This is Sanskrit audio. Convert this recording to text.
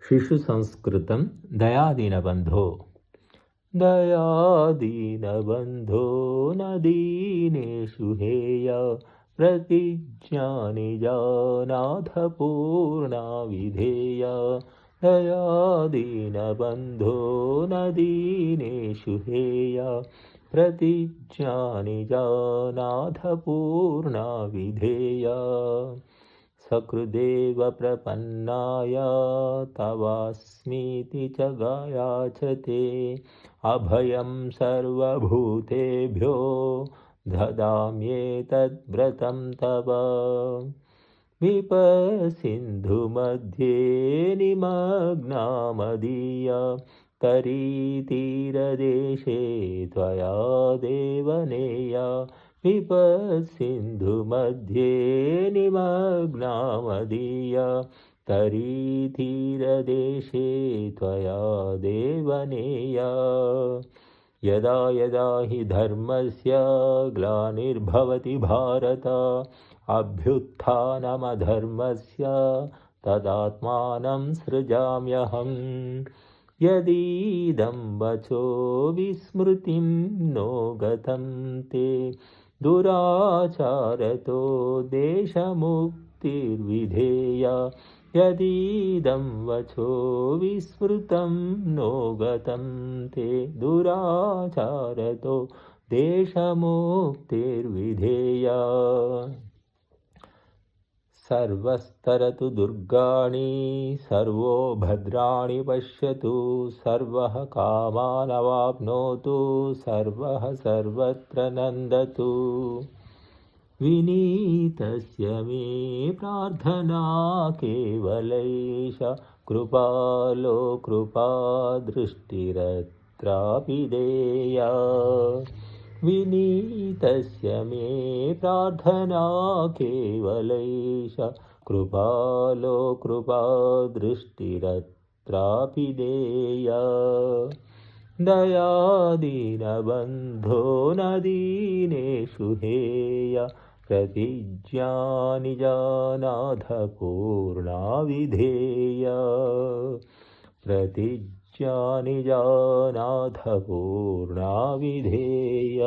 शिशुसंस्कृतं दयादीनबन्धो। दयादीनबन्धो न दीनेषु हेय प्रतिज्ञानि जानाथ पूर्णा विधेय। दयादीनबन्धो न दीनेषु हेय प्रतिज्ञानि जानाथ पूर्णा विधेय। सकृदेव प्रपन्नाय तवास्मीति च याचते अभयं सर्वभूतेभ्यो ददाम्येतद्व्रतं तव। विपसिन्धुमध्ये निमग्नामदीय तरीतीरदेशे त्वया देवनेय। विपसिन्धुमध्ये निमग्नामदीय तरीतीरदेशे त्वया देवनेय। यदा यदा हि धर्मस्य ग्लानिर्भवति भारत अभ्युत्थानमधर्मस्य तदात्मानं सृजाम्यहम्। यदीदं वचो विस्मृतिं नो गतं ते दुराचारतो देशमुक्तिर्विधेया। यदीदं वचो विस्मृतं नो गतं ते दुराचारतो देशमुक्तिर्विधेया। सर्वस्तरतु दुर्गाणि सर्वो भद्राणि पश्यतु सर्वः कामानवाप्नोतु सर्वः सर्वत्र नन्दतु। विनीतस्य मे प्रार्थना केवलैष कृपालो कृपादृष्टिरत्रापि देया। विनीतस्य मे प्रार्थना केवलैष कृपालो कृपादृष्टिरत्रापि देया। दयादीनबन्धो न दीनेषु हेय प्रतिज्ञानि जानाथ पूर्णा विधेय। प्रतिज्ञानि जानाथ पूर्णा विधेय।